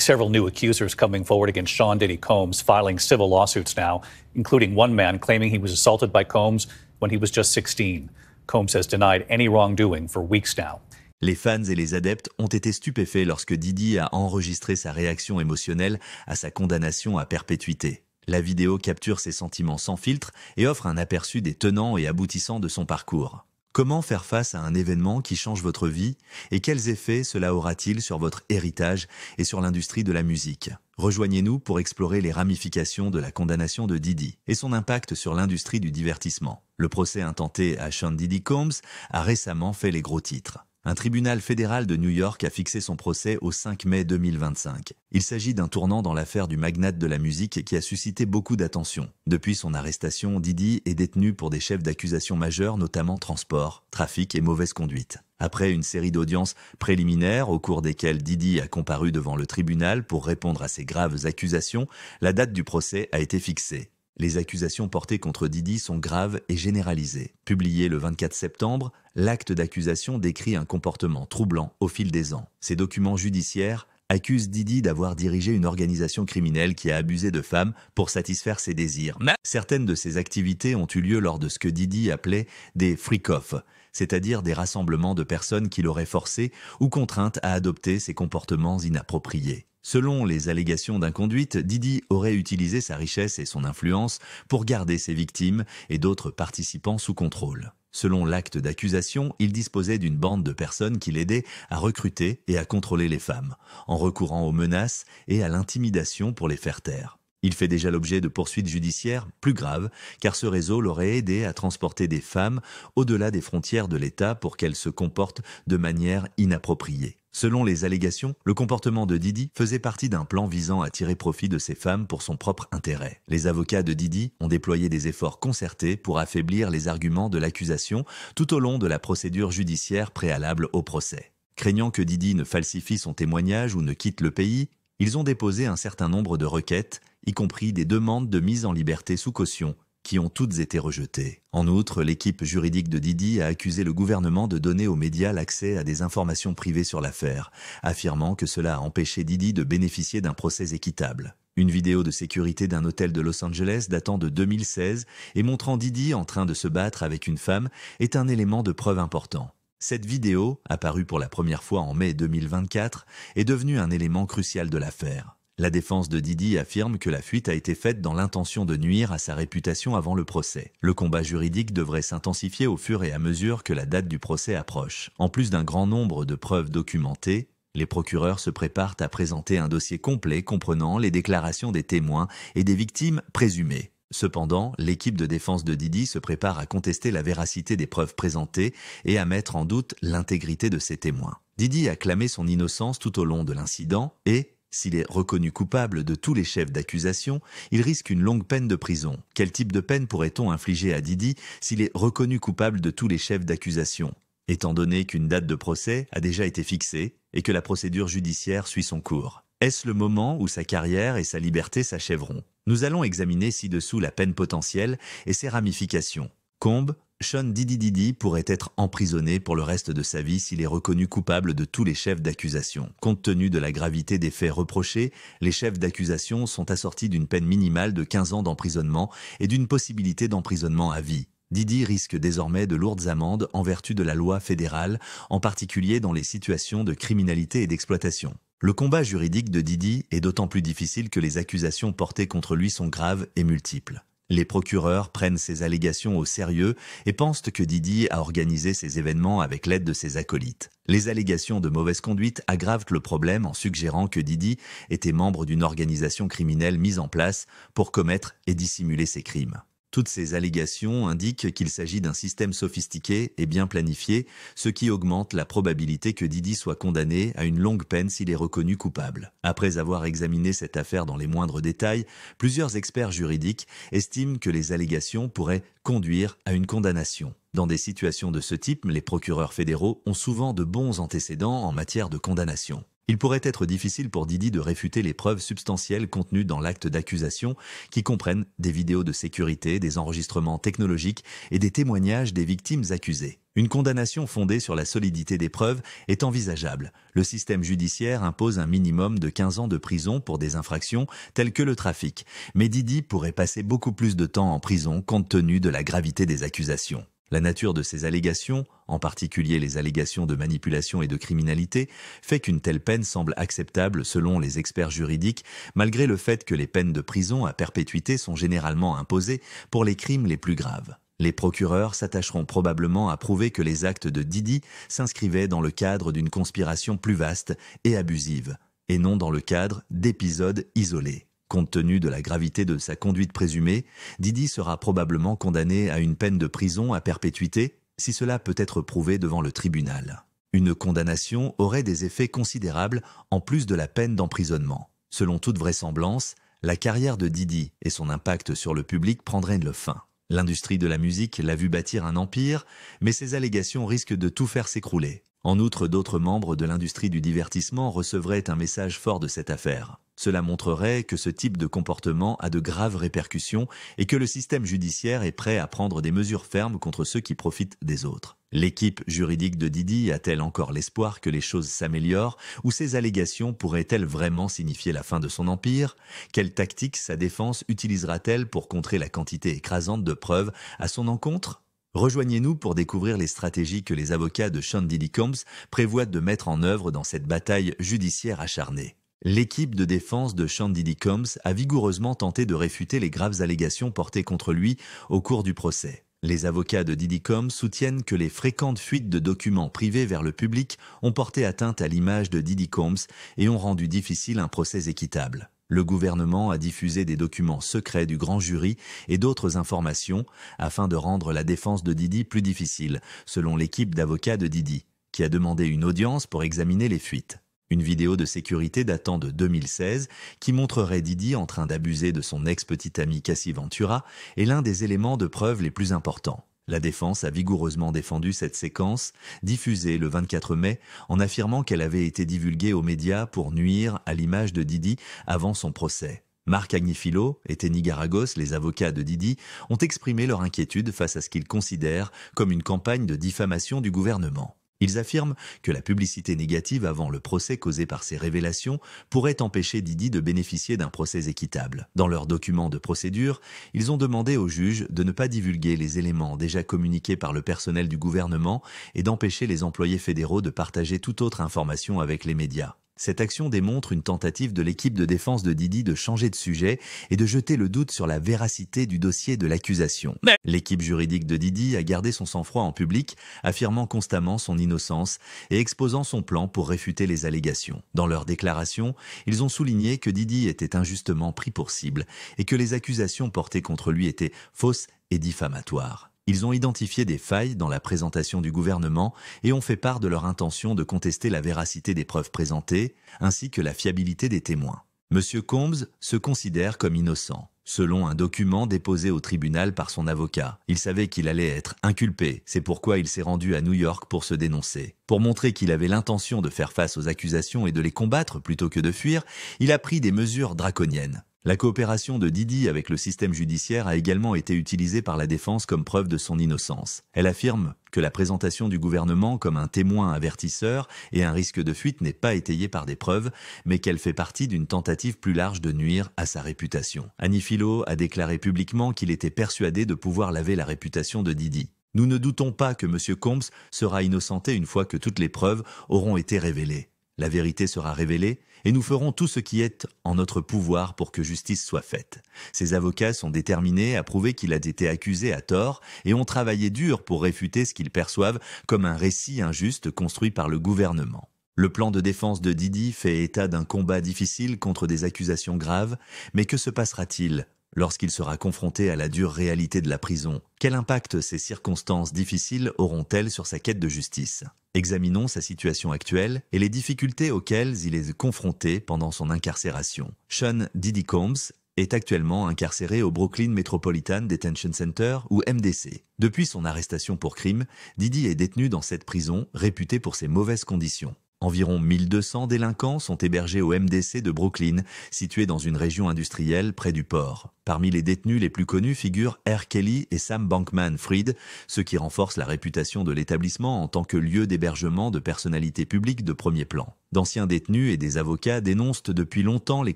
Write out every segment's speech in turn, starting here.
Several new accusers coming forward against Sean Diddy Combs, filing civil lawsuits now, including one man claiming he was assaulted by Combs when he was just 16. Combs has denied any wrongdoing for weeks now. Les fans et les adeptes ont été stupéfaits lorsque Diddy a enregistré sa réaction émotionnelle à sa condamnation à perpétuité. La vidéo capture ses sentiments sans filtre et offre un aperçu des tenants et aboutissants de son parcours. Comment faire face à un événement qui change votre vie et quels effets cela aura-t-il sur votre héritage et sur l'industrie de la musique? Rejoignez-nous pour explorer les ramifications de la condamnation de Diddy et son impact sur l'industrie du divertissement. Le procès intenté à Sean Diddy Combs a récemment fait les gros titres. Un tribunal fédéral de New York a fixé son procès au 5 mai 2025. Il s'agit d'un tournant dans l'affaire du magnate de la musique qui a suscité beaucoup d'attention. Depuis son arrestation, Diddy est détenu pour des chefs d'accusation majeurs, notamment transport, trafic et mauvaise conduite. Après une série d'audiences préliminaires au cours desquelles Diddy a comparu devant le tribunal pour répondre à ces graves accusations, la date du procès a été fixée. Les accusations portées contre Diddy sont graves et généralisées. Publié le 24 septembre, l'acte d'accusation décrit un comportement troublant au fil des ans. Ces documents judiciaires accusent Diddy d'avoir dirigé une organisation criminelle qui a abusé de femmes pour satisfaire ses désirs. Certaines de ces activités ont eu lieu lors de ce que Diddy appelait des freak-offs, c'est-à-dire des rassemblements de personnes qui l'auraient forcé ou contrainte à adopter ces comportements inappropriés. Selon les allégations d'inconduite, Diddy aurait utilisé sa richesse et son influence pour garder ses victimes et d'autres participants sous contrôle. Selon l'acte d'accusation, il disposait d'une bande de personnes qui l'aidaient à recruter et à contrôler les femmes, en recourant aux menaces et à l'intimidation pour les faire taire. Il fait déjà l'objet de poursuites judiciaires plus graves, car ce réseau l'aurait aidé à transporter des femmes au-delà des frontières de l'État pour qu'elles se comportent de manière inappropriée. Selon les allégations, le comportement de Diddy faisait partie d'un plan visant à tirer profit de ces femmes pour son propre intérêt. Les avocats de Diddy ont déployé des efforts concertés pour affaiblir les arguments de l'accusation tout au long de la procédure judiciaire préalable au procès. Craignant que Diddy ne falsifie son témoignage ou ne quitte le pays, ils ont déposé un certain nombre de requêtes, y compris des demandes de mise en liberté sous caution, qui ont toutes été rejetées. En outre, l'équipe juridique de Diddy a accusé le gouvernement de donner aux médias l'accès à des informations privées sur l'affaire, affirmant que cela a empêché Diddy de bénéficier d'un procès équitable. Une vidéo de sécurité d'un hôtel de Los Angeles datant de 2016 et montrant Diddy en train de se battre avec une femme est un élément de preuve important. Cette vidéo, apparue pour la première fois en mai 2024, est devenue un élément crucial de l'affaire. La défense de Diddy affirme que la fuite a été faite dans l'intention de nuire à sa réputation avant le procès. Le combat juridique devrait s'intensifier au fur et à mesure que la date du procès approche. En plus d'un grand nombre de preuves documentées, les procureurs se préparent à présenter un dossier complet comprenant les déclarations des témoins et des victimes présumées. Cependant, l'équipe de défense de Diddy se prépare à contester la véracité des preuves présentées et à mettre en doute l'intégrité de ses témoins. Diddy a clamé son innocence tout au long de l'incident et, s'il est reconnu coupable de tous les chefs d'accusation, il risque une longue peine de prison. Quel type de peine pourrait-on infliger à Diddy s'il est reconnu coupable de tous les chefs d'accusation, étant donné qu'une date de procès a déjà été fixée et que la procédure judiciaire suit son cours? Est-ce le moment où sa carrière et sa liberté s'achèveront? Nous allons examiner ci-dessous la peine potentielle et ses ramifications. Combs, Sean Diddy pourrait être emprisonné pour le reste de sa vie s'il est reconnu coupable de tous les chefs d'accusation. Compte tenu de la gravité des faits reprochés, les chefs d'accusation sont assortis d'une peine minimale de 15 ans d'emprisonnement et d'une possibilité d'emprisonnement à vie. Diddy risque désormais de lourdes amendes en vertu de la loi fédérale, en particulier dans les situations de criminalité et d'exploitation. Le combat juridique de Diddy est d'autant plus difficile que les accusations portées contre lui sont graves et multiples. Les procureurs prennent ces allégations au sérieux et pensent que Diddy a organisé ces événements avec l'aide de ses acolytes. Les allégations de mauvaise conduite aggravent le problème en suggérant que Diddy était membre d'une organisation criminelle mise en place pour commettre et dissimuler ses crimes. Toutes ces allégations indiquent qu'il s'agit d'un système sophistiqué et bien planifié, ce qui augmente la probabilité que Diddy soit condamné à une longue peine s'il est reconnu coupable. Après avoir examiné cette affaire dans les moindres détails, plusieurs experts juridiques estiment que les allégations pourraient conduire à une condamnation. Dans des situations de ce type, les procureurs fédéraux ont souvent de bons antécédents en matière de condamnation. Il pourrait être difficile pour Diddy de réfuter les preuves substantielles contenues dans l'acte d'accusation qui comprennent des vidéos de sécurité, des enregistrements technologiques et des témoignages des victimes accusées. Une condamnation fondée sur la solidité des preuves est envisageable. Le système judiciaire impose un minimum de 15 ans de prison pour des infractions telles que le trafic. Mais Didi pourrait passer beaucoup plus de temps en prison compte tenu de la gravité des accusations. La nature de ces allégations, en particulier les allégations de manipulation et de criminalité, fait qu'une telle peine semble acceptable selon les experts juridiques, malgré le fait que les peines de prison à perpétuité sont généralement imposées pour les crimes les plus graves. Les procureurs s'attacheront probablement à prouver que les actes de Didi s'inscrivaient dans le cadre d'une conspiration plus vaste et abusive, et non dans le cadre d'épisodes isolés. Compte tenu de la gravité de sa conduite présumée, Didi sera probablement condamné à une peine de prison à perpétuité si cela peut être prouvé devant le tribunal. Une condamnation aurait des effets considérables en plus de la peine d'emprisonnement. Selon toute vraisemblance, la carrière de Didi et son impact sur le public prendraient le fin. L'industrie de la musique l'a vu bâtir un empire, mais ces allégations risquent de tout faire s'écrouler. En outre, d'autres membres de l'industrie du divertissement recevraient un message fort de cette affaire. Cela montrerait que ce type de comportement a de graves répercussions et que le système judiciaire est prêt à prendre des mesures fermes contre ceux qui profitent des autres. L'équipe juridique de Didi a-t-elle encore l'espoir que les choses s'améliorent ou ces allégations pourraient-elles vraiment signifier la fin de son empire? Quelle tactique sa défense utilisera-t-elle pour contrer la quantité écrasante de preuves à son encontre? Rejoignez-nous pour découvrir les stratégies que les avocats de Sean Diddy Combs prévoient de mettre en œuvre dans cette bataille judiciaire acharnée. L'équipe de défense de Sean Diddy Combs a vigoureusement tenté de réfuter les graves allégations portées contre lui au cours du procès. Les avocats de Diddy Combs soutiennent que les fréquentes fuites de documents privés vers le public ont porté atteinte à l'image de Diddy Combs et ont rendu difficile un procès équitable. Le gouvernement a diffusé des documents secrets du grand jury et d'autres informations afin de rendre la défense de Diddy plus difficile, selon l'équipe d'avocats de Diddy, qui a demandé une audience pour examiner les fuites. Une vidéo de sécurité datant de 2016 qui montrerait Diddy en train d'abuser de son ex-petite amie Cassie Ventura est l'un des éléments de preuve les plus importants. La défense a vigoureusement défendu cette séquence, diffusée le 24 mai, en affirmant qu'elle avait été divulguée aux médias pour nuire à l'image de Diddy avant son procès. Marc Agnifilo et Tenny Garagos, les avocats de Diddy, ont exprimé leur inquiétude face à ce qu'ils considèrent comme une campagne de diffamation du gouvernement. Ils affirment que la publicité négative avant le procès causée par ces révélations pourrait empêcher Diddy de bénéficier d'un procès équitable. Dans leurs documents de procédure, ils ont demandé au juge de ne pas divulguer les éléments déjà communiqués par le personnel du gouvernement et d'empêcher les employés fédéraux de partager toute autre information avec les médias. Cette action démontre une tentative de l'équipe de défense de Diddy de changer de sujet et de jeter le doute sur la véracité du dossier de l'accusation. L'équipe juridique de Diddy a gardé son sang-froid en public, affirmant constamment son innocence et exposant son plan pour réfuter les allégations. Dans leurs déclarations, ils ont souligné que Diddy était injustement pris pour cible et que les accusations portées contre lui étaient fausses et diffamatoires. Ils ont identifié des failles dans la présentation du gouvernement et ont fait part de leur intention de contester la véracité des preuves présentées, ainsi que la fiabilité des témoins. M. Combs se considère comme innocent. Selon un document déposé au tribunal par son avocat, il savait qu'il allait être inculpé, c'est pourquoi il s'est rendu à New York pour se dénoncer. Pour montrer qu'il avait l'intention de faire face aux accusations et de les combattre plutôt que de fuir, il a pris des mesures draconiennes. La coopération de Diddy avec le système judiciaire a également été utilisée par la défense comme preuve de son innocence. Elle affirme que la présentation du gouvernement comme un témoin avertisseur et un risque de fuite n'est pas étayée par des preuves, mais qu'elle fait partie d'une tentative plus large de nuire à sa réputation. Agnifilo a déclaré publiquement qu'il était persuadé de pouvoir laver la réputation de Diddy. Nous ne doutons pas que M. Combs sera innocenté une fois que toutes les preuves auront été révélées. La vérité sera révélée et nous ferons tout ce qui est en notre pouvoir pour que justice soit faite. Ses avocats sont déterminés à prouver qu'il a été accusé à tort et ont travaillé dur pour réfuter ce qu'ils perçoivent comme un récit injuste construit par le gouvernement. Le plan de défense de Diddy fait état d'un combat difficile contre des accusations graves, mais que se passera-t-il lorsqu'il sera confronté à la dure réalité de la prison? Quel impact ces circonstances difficiles auront-elles sur sa quête de justice? Examinons sa situation actuelle et les difficultés auxquelles il est confronté pendant son incarcération. Sean Diddy Combs est actuellement incarcéré au Brooklyn Metropolitan Detention Center ou MDC. Depuis son arrestation pour crime, Diddy est détenu dans cette prison réputée pour ses mauvaises conditions. Environ 1200 délinquants sont hébergés au MDC de Brooklyn, situé dans une région industrielle près du port. Parmi les détenus les plus connus figurent R. Kelly et Sam Bankman-Fried, ce qui renforce la réputation de l'établissement en tant que lieu d'hébergement de personnalités publiques de premier plan. D'anciens détenus et des avocats dénoncent depuis longtemps les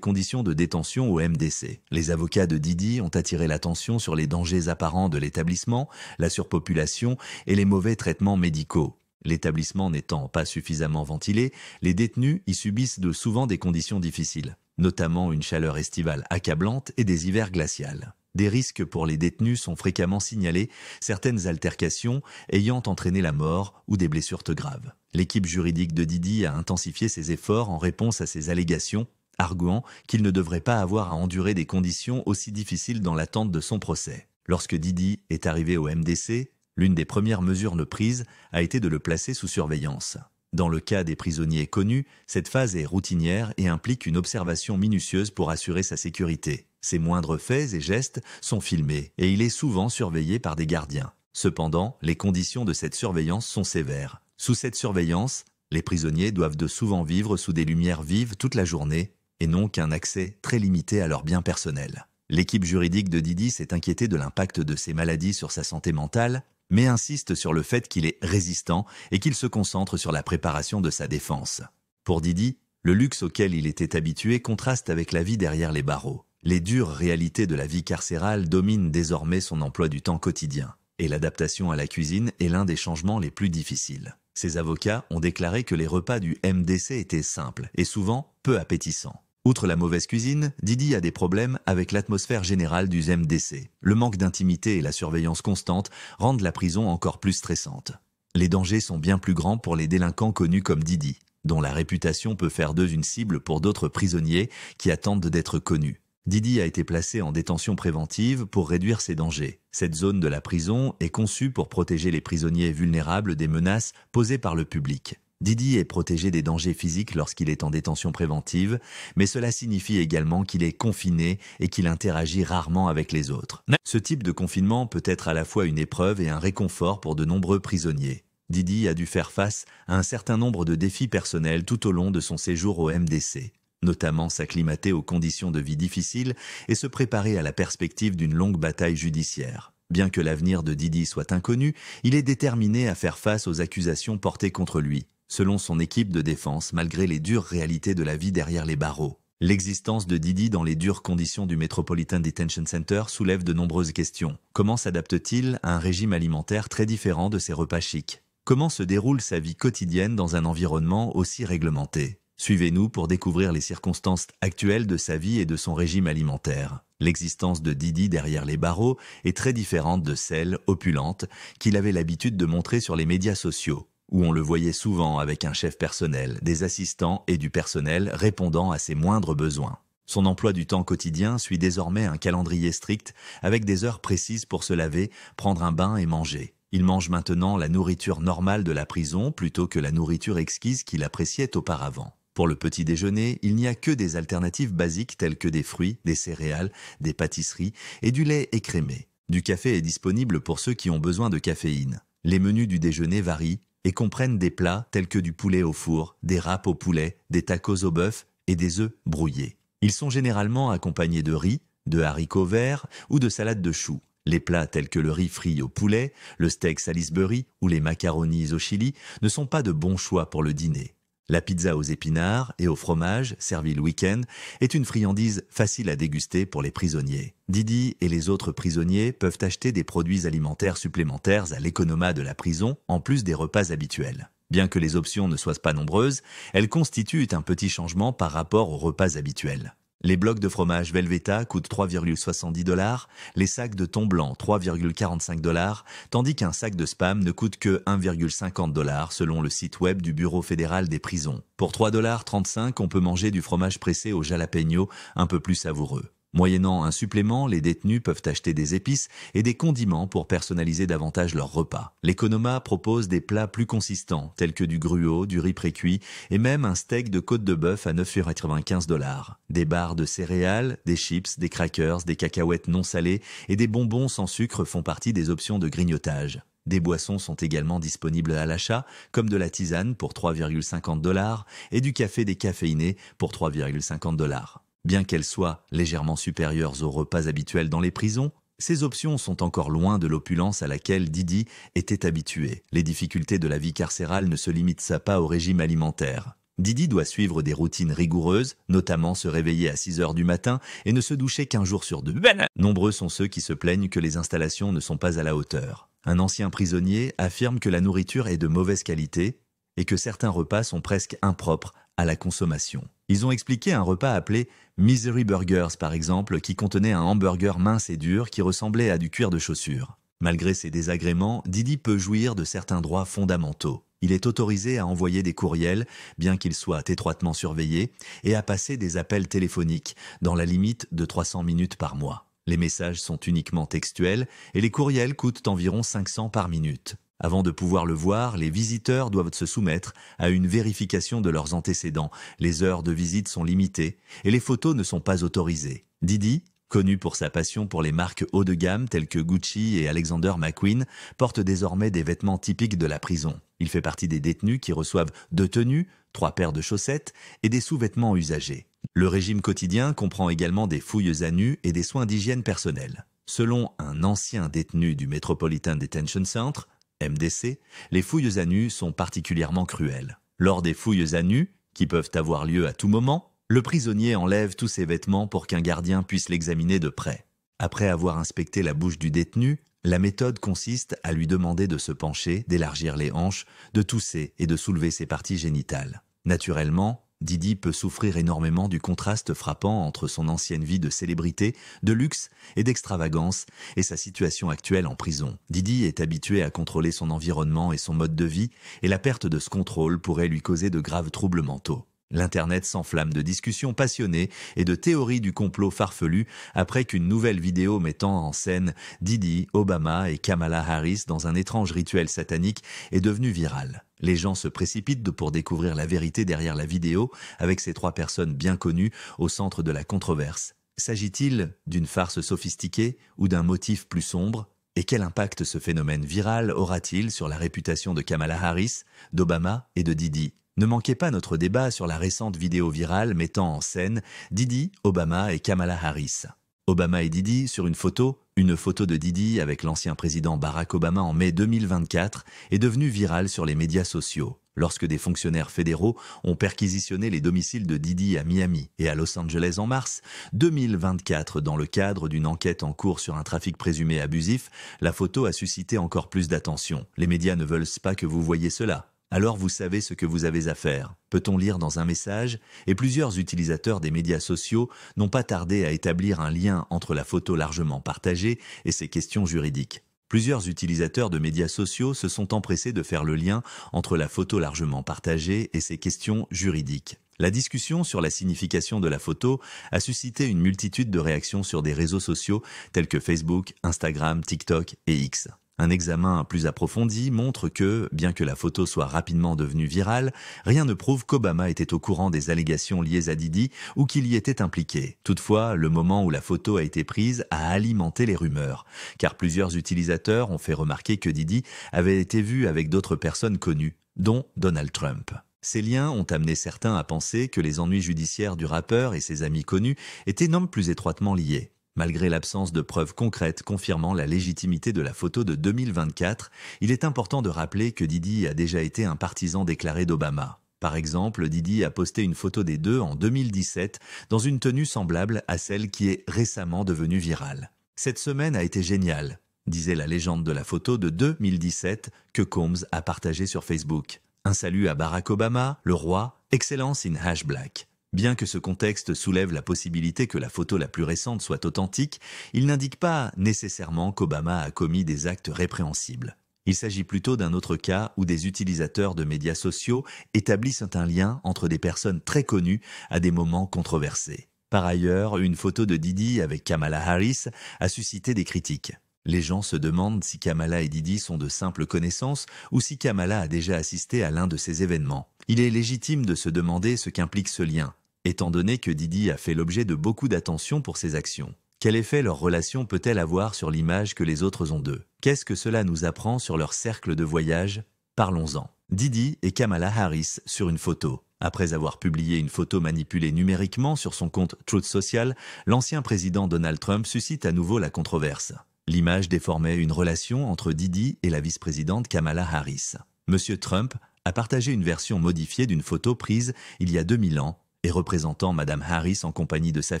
conditions de détention au MDC. Les avocats de Didi ont attiré l'attention sur les dangers apparents de l'établissement, la surpopulation et les mauvais traitements médicaux. L'établissement n'étant pas suffisamment ventilé, les détenus y subissent souvent des conditions difficiles, notamment une chaleur estivale accablante et des hivers glaciales. Des risques pour les détenus sont fréquemment signalés, certaines altercations ayant entraîné la mort ou des blessures graves. L'équipe juridique de Didi a intensifié ses efforts en réponse à ces allégations, arguant qu'il ne devrait pas avoir à endurer des conditions aussi difficiles dans l'attente de son procès. Lorsque Didi est arrivé au MDC, l'une des premières mesures prises a été de le placer sous surveillance. Dans le cas des prisonniers connus, cette phase est routinière et implique une observation minutieuse pour assurer sa sécurité. Ses moindres faits et gestes sont filmés et il est souvent surveillé par des gardiens. Cependant, les conditions de cette surveillance sont sévères. Sous cette surveillance, les prisonniers doivent souvent vivre sous des lumières vives toute la journée et n'ont qu'un accès très limité à leurs biens personnels. L'équipe juridique de Didi s'est inquiétée de l'impact de ces maladies sur sa santé mentale, mais insiste sur le fait qu'il est résistant et qu'il se concentre sur la préparation de sa défense. Pour Didi, le luxe auquel il était habitué contraste avec la vie derrière les barreaux. Les dures réalités de la vie carcérale dominent désormais son emploi du temps quotidien, et l'adaptation à la cuisine est l'un des changements les plus difficiles. Ses avocats ont déclaré que les repas du MDC étaient simples et souvent peu appétissants. Outre la mauvaise cuisine, Didi a des problèmes avec l'atmosphère générale du MDC. Le manque d'intimité et la surveillance constante rendent la prison encore plus stressante. Les dangers sont bien plus grands pour les délinquants connus comme Didi, dont la réputation peut faire d'eux une cible pour d'autres prisonniers qui attendent d'être connus. Didi a été placé en détention préventive pour réduire ces dangers. Cette zone de la prison est conçue pour protéger les prisonniers vulnérables des menaces posées par le public. Didi est protégé des dangers physiques lorsqu'il est en détention préventive, mais cela signifie également qu'il est confiné et qu'il interagit rarement avec les autres. Ce type de confinement peut être à la fois une épreuve et un réconfort pour de nombreux prisonniers. Didi a dû faire face à un certain nombre de défis personnels tout au long de son séjour au MDC, notamment s'acclimater aux conditions de vie difficiles et se préparer à la perspective d'une longue bataille judiciaire. Bien que l'avenir de Didi soit inconnu, il est déterminé à faire face aux accusations portées contre lui. Selon son équipe de défense, malgré les dures réalités de la vie derrière les barreaux. L'existence de Didi dans les dures conditions du Metropolitan Detention Center soulève de nombreuses questions. Comment s'adapte-t-il à un régime alimentaire très différent de ses repas chics? Comment se déroule sa vie quotidienne dans un environnement aussi réglementé? Suivez-nous pour découvrir les circonstances actuelles de sa vie et de son régime alimentaire. L'existence de Didi derrière les barreaux est très différente de celle, opulente, qu'il avait l'habitude de montrer sur les médias sociaux, où on le voyait souvent avec un chef personnel, des assistants et du personnel répondant à ses moindres besoins. Son emploi du temps quotidien suit désormais un calendrier strict, avec des heures précises pour se laver, prendre un bain et manger. Il mange maintenant la nourriture normale de la prison plutôt que la nourriture exquise qu'il appréciait auparavant. Pour le petit déjeuner, il n'y a que des alternatives basiques telles que des fruits, des céréales, des pâtisseries et du lait écrémé. Du café est disponible pour ceux qui ont besoin de caféine. Les menus du déjeuner varient et comprennent des plats tels que du poulet au four, des râpes au poulet, des tacos au bœuf et des œufs brouillés. Ils sont généralement accompagnés de riz, de haricots verts ou de salade de choux. Les plats tels que le riz frit au poulet, le steak Salisbury ou les macaronis au chili ne sont pas de bons choix pour le dîner. La pizza aux épinards et au fromage, servie le week-end, est une friandise facile à déguster pour les prisonniers. Didi et les autres prisonniers peuvent acheter des produits alimentaires supplémentaires à l'économat de la prison, en plus des repas habituels. Bien que les options ne soient pas nombreuses, elles constituent un petit changement par rapport aux repas habituels. Les blocs de fromage Velveeta coûtent 3,70 $, les sacs de thon blanc 3,45 $, tandis qu'un sac de Spam ne coûte que 1,50 $ selon le site web du Bureau fédéral des prisons. Pour 3,35 $, on peut manger du fromage pressé au jalapeno un peu plus savoureux. Moyennant un supplément, les détenus peuvent acheter des épices et des condiments pour personnaliser davantage leur repas. L'économat propose des plats plus consistants, tels que du gruau, du riz précuit et même un steak de côte de bœuf à 9,95 $. Des barres de céréales, des chips, des crackers, des cacahuètes non salées et des bonbons sans sucre font partie des options de grignotage. Des boissons sont également disponibles à l'achat, comme de la tisane pour 3,50 $ et du café décaféiné pour 3,50 $. Bien qu'elles soient légèrement supérieures aux repas habituels dans les prisons, ces options sont encore loin de l'opulence à laquelle Didi était habitué. Les difficultés de la vie carcérale ne se limitent pas au régime alimentaire. Didi doit suivre des routines rigoureuses, notamment se réveiller à 6 heures du matin et ne se doucher qu'un jour sur 2. Nombreux sont ceux qui se plaignent que les installations ne sont pas à la hauteur. Un ancien prisonnier affirme que la nourriture est de mauvaise qualité et que certains repas sont presque impropres à la consommation. Ils ont expliqué un repas appelé Misery Burgers par exemple, qui contenait un hamburger mince et dur qui ressemblait à du cuir de chaussure. Malgré ces désagréments, Didi peut jouir de certains droits fondamentaux. Il est autorisé à envoyer des courriels, bien qu'ils soient étroitement surveillés, et à passer des appels téléphoniques, dans la limite de 300 minutes par mois. Les messages sont uniquement textuels et les courriels coûtent environ 500 par minute. Avant de pouvoir le voir, les visiteurs doivent se soumettre à une vérification de leurs antécédents. Les heures de visite sont limitées et les photos ne sont pas autorisées. Didi, connu pour sa passion pour les marques haut de gamme telles que Gucci et Alexander McQueen, porte désormais des vêtements typiques de la prison. Il fait partie des détenus qui reçoivent 2 tenues, 3 paires de chaussettes et des sous-vêtements usagés. Le régime quotidien comprend également des fouilles à nu et des soins d'hygiène personnelle. Selon un ancien détenu du Metropolitan Detention Center, MDC, les fouilles à nu sont particulièrement cruelles. Lors des fouilles à nu, qui peuvent avoir lieu à tout moment, le prisonnier enlève tous ses vêtements pour qu'un gardien puisse l'examiner de près. Après avoir inspecté la bouche du détenu, la méthode consiste à lui demander de se pencher, d'élargir les hanches, de tousser et de soulever ses parties génitales. Naturellement, Didi peut souffrir énormément du contraste frappant entre son ancienne vie de célébrité, de luxe et d'extravagance et sa situation actuelle en prison. Didi est habitué à contrôler son environnement et son mode de vie et la perte de ce contrôle pourrait lui causer de graves troubles mentaux. L'Internet s'enflamme de discussions passionnées et de théories du complot farfelues après qu'une nouvelle vidéo mettant en scène Didi, Obama et Kamala Harris dans un étrange rituel satanique est devenue virale. Les gens se précipitent pour découvrir la vérité derrière la vidéo avec ces 3 personnes bien connues au centre de la controverse. S'agit-il d'une farce sophistiquée ou d'un motif plus sombre ? Et quel impact ce phénomène viral aura-t-il sur la réputation de Kamala Harris, d'Obama et de Didi ? Ne manquez pas notre débat sur la récente vidéo virale mettant en scène Didi, Obama et Kamala Harris. Obama et Didi sur une photo de Didi avec l'ancien président Barack Obama en mai 2024 est devenue virale sur les médias sociaux, lorsque des fonctionnaires fédéraux ont perquisitionné les domiciles de Didi à Miami et à Los Angeles en mars 2024 dans le cadre d'une enquête en cours sur un trafic présumé abusif. La photo a suscité encore plus d'attention. Les médias ne veulent pas que vous voyiez cela. Alors vous savez ce que vous avez à faire. Peut-on lire dans un message ? Et plusieurs utilisateurs des médias sociaux n'ont pas tardé à établir un lien entre la photo largement partagée et ces questions juridiques. Plusieurs utilisateurs de médias sociaux se sont empressés de faire le lien entre la photo largement partagée et ces questions juridiques. La discussion sur la signification de la photo a suscité une multitude de réactions sur des réseaux sociaux tels que Facebook, Instagram, TikTok et X. Un examen plus approfondi montre que, bien que la photo soit rapidement devenue virale, rien ne prouve qu'Obama était au courant des allégations liées à Didi ou qu'il y était impliqué. Toutefois, le moment où la photo a été prise a alimenté les rumeurs, car plusieurs utilisateurs ont fait remarquer que Didi avait été vu avec d'autres personnes connues, dont Donald Trump. Ces liens ont amené certains à penser que les ennuis judiciaires du rappeur et ses amis connus étaient non plus étroitement liés. Malgré l'absence de preuves concrètes confirmant la légitimité de la photo de 2024, il est important de rappeler que Didi a déjà été un partisan déclaré d'Obama. Par exemple, Didi a posté une photo des deux en 2017 dans une tenue semblable à celle qui est récemment devenue virale. « Cette semaine a été géniale », disait la légende de la photo de 2017 que Combs a partagée sur Facebook. Un salut à Barack Obama, le roi, Excellence in #Black. Bien que ce contexte soulève la possibilité que la photo la plus récente soit authentique, il n'indique pas nécessairement qu'Obama a commis des actes répréhensibles. Il s'agit plutôt d'un autre cas où des utilisateurs de médias sociaux établissent un lien entre des personnes très connues à des moments controversés. Par ailleurs, une photo de Didi avec Kamala Harris a suscité des critiques. Les gens se demandent si Kamala et Didi sont de simples connaissances ou si Kamala a déjà assisté à l'un de ces événements. Il est légitime de se demander ce qu'implique ce lien, étant donné que Didi a fait l'objet de beaucoup d'attention pour ses actions. Quel effet leur relation peut-elle avoir sur l'image que les autres ont d'eux? Qu'est-ce que cela nous apprend sur leur cercle de voyage? Parlons-en. Didi et Kamala Harris sur une photo. Après avoir publié une photo manipulée numériquement sur son compte Truth Social, l'ancien président Donald Trump suscite à nouveau la controverse. L'image déformait une relation entre Didi et la vice-présidente Kamala Harris. Monsieur Trump a partagé une version modifiée d'une photo prise il y a 2000 ans et représentant Madame Harris en compagnie de sa